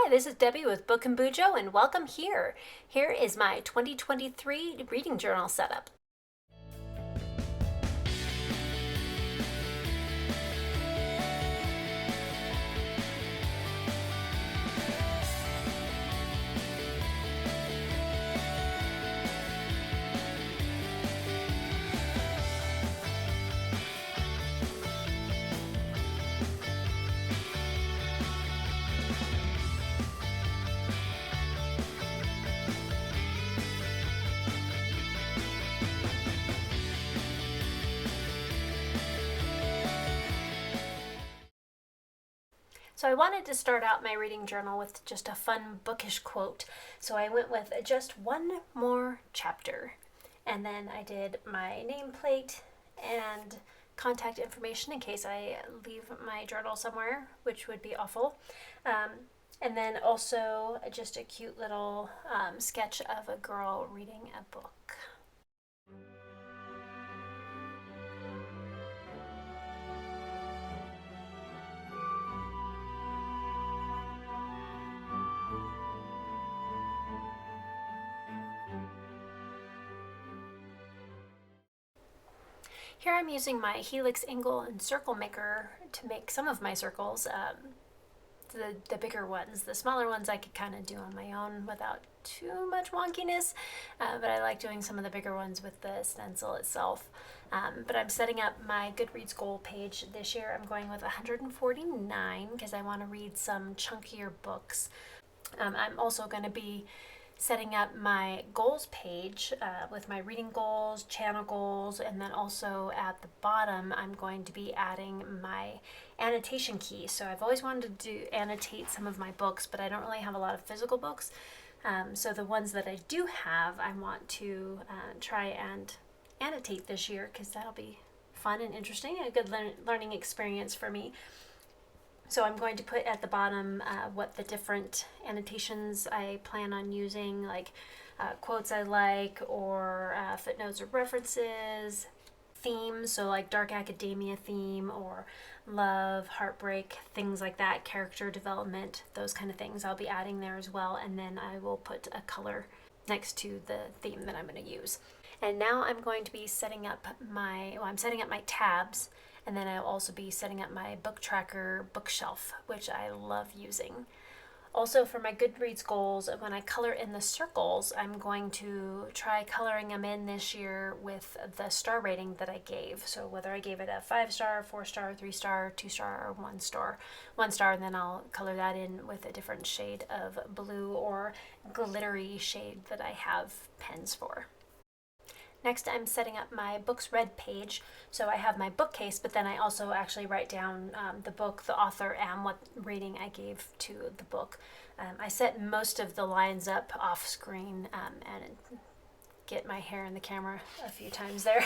Hi, this is Debbie with Book and Bujo, and welcome here. Here is my 2023 reading journal setup. So I wanted to start out my reading journal with just a fun bookish quote. So I went with just one more chapter. And then I did my nameplate and contact information in case I leave my journal somewhere, which would be awful. And then also just a cute little sketch of a girl reading a book. Here I'm using my helix, angle, and circle maker to make some of my circles. The bigger ones. The smaller ones I could kind of do on my own without too much wonkiness, but I like doing some of the bigger ones with the stencil itself. But I'm setting up my Goodreads goal page this year. I'm going with 149 because I want to read some chunkier books. I'm also going to be setting up my goals page with my reading goals, channel goals, and then also at the bottom I'm going to be adding my annotation key. So I've always wanted to annotate some of my books, but I don't really have a lot of physical books. So the ones that I do have, I want to try and annotate this year because that'll be fun and interesting, a good learning experience for me. So I'm going to put at the bottom what the different annotations I plan on using, like quotes I like, or footnotes or references, themes, so like dark academia theme, or love, heartbreak, things like that, character development, those kind of things I'll be adding there as well. And then I will put a color next to the theme that I'm going to use. And now I'm going to be setting up I'm setting up my tabs, and then I'll also be setting up my book tracker bookshelf, which I love using. Also for my Goodreads goals, when I color in the circles, I'm going to try coloring them in this year with the star rating that I gave. So whether I gave it a 5-star, 4-star, 3-star, 2-star, or 1-star. 1-star, and then I'll color that in with a different shade of blue or glittery shade that I have pens for. Next, I'm setting up my books read page. So I have my bookcase, but then I also actually write down the book, the author, and what rating I gave to the book. I set most of the lines up off screen and get my hair in the camera a few times there.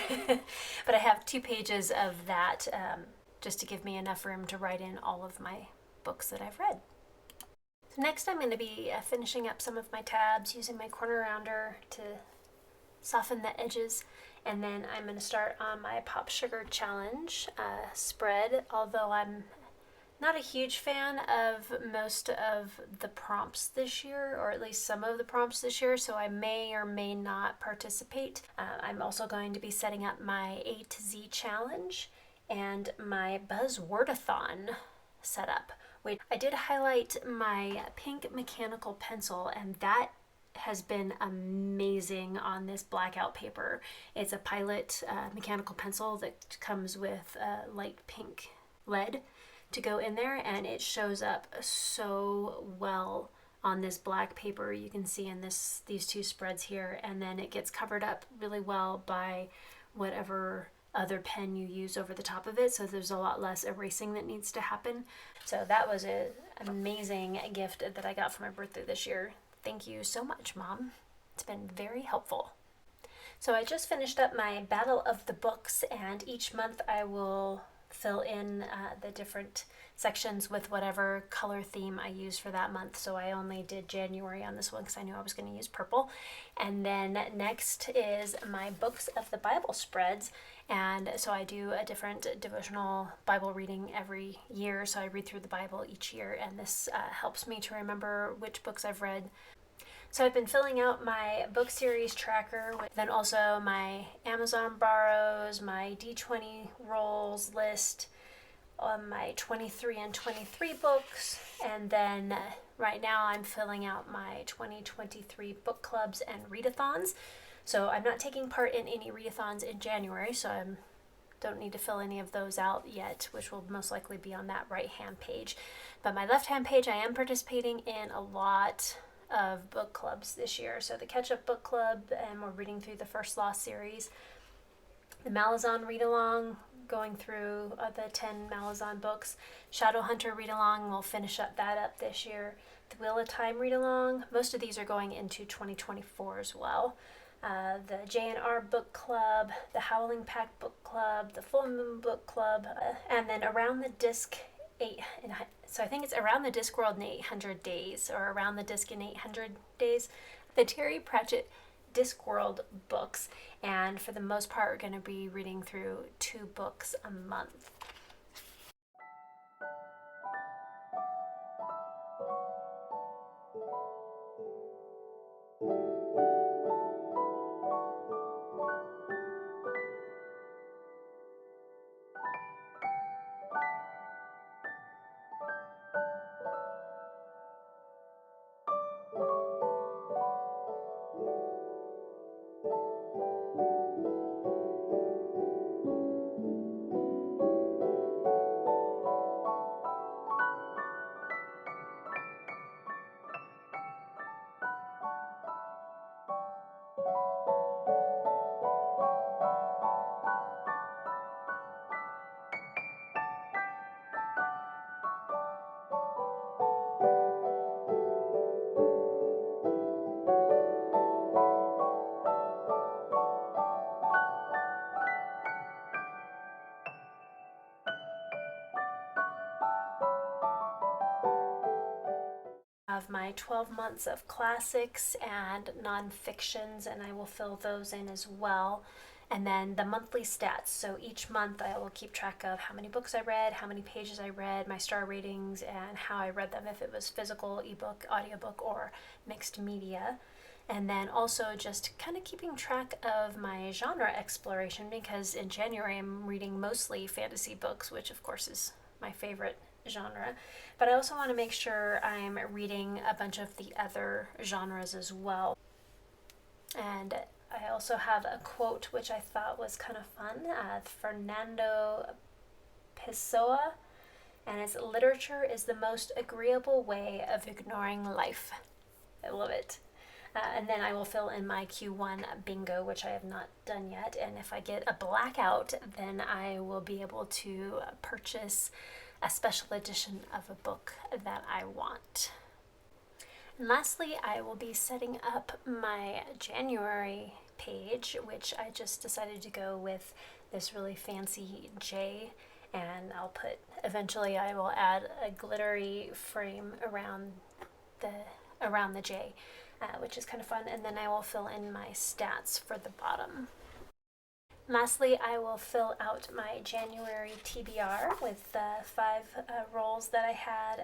But I have 2 pages of that just to give me enough room to write in all of my books that I've read. So next, I'm going to be finishing up some of my tabs using my corner rounder to soften the edges, and then I'm going to start on my Pop Sugar Challenge spread, although I'm not a huge fan of most of the prompts this year, or at least some of the prompts this year, so I may or may not participate. I'm also going to be setting up my A to Z challenge and my Buzzwordathon setup. Which I did highlight my pink mechanical pencil, and that has been amazing on this blackout paper. It's a Pilot mechanical pencil that comes with light pink lead to go in there, and it shows up so well on this black paper. You can see in these 2 spreads here, and then it gets covered up really well by whatever other pen you use over the top of it, so there's a lot less erasing that needs to happen. So that was an amazing gift that I got for my birthday this year. Thank you so much, Mom. It's been very helpful. So I just finished up my Battle of the Books, and each month I will fill in the different sections with whatever color theme I use for that month. So I only did January on this one because I knew I was going to use purple. And then next is my books of the Bible spreads. And so I do a different devotional Bible reading every year. So I read through the Bible each year, and this helps me to remember which books I've read. So I've been filling out my book series tracker, then also my Amazon borrows, my D20 rolls list, on my 23 and 23 books, and then right now I'm filling out my 2023 book clubs and readathons. So I'm not taking part in any readathons in January, so I don't need to fill any of those out yet, which will most likely be on that right hand page. But my left hand page, I am participating in a lot of book clubs this year. So the Catch Up Book Club, and we're reading through the First Lost series. The Malazan read along, going through the 10 Malazan books. Shadowhunter read along, we'll finish that up this year. The Wheel of Time read along, most of these are going into 2024 as well. The J&R Book Club, the Howling Pack Book Club, the Full Moon Book Club, and then Around the Disc 8. So I think it's Around the Discworld in 800 Days, or Around the Disc in 800 Days. The Terry Pratchett Discworld books, and for the most part we're going to be reading through 2 books a month. Of my 12 months of classics and nonfictions, and I will fill those in as well. And then the monthly stats. So each month I will keep track of how many books I read, how many pages I read, my star ratings, and how I read them, if it was physical, ebook, audiobook, or mixed media. And then also just kind of keeping track of my genre exploration, because in January I'm reading mostly fantasy books, which of course is my favorite genre, but I also want to make sure I'm reading a bunch of the other genres as well. And I also have a quote which I thought was kind of fun, Fernando Pessoa, and it's, "Literature is the most agreeable way of ignoring life." I love it. And then I will fill in my Q1 bingo, which I have not done yet, and if I get a blackout, then I will be able to purchase a special edition of a book that I want. And lastly, I will be setting up my January page, which I just decided to go with this really fancy J, and eventually I will add a glittery frame around the J, which is kind of fun, and then I will fill in my stats for the bottom. Lastly, I will fill out my January TBR with the 5 rolls that I had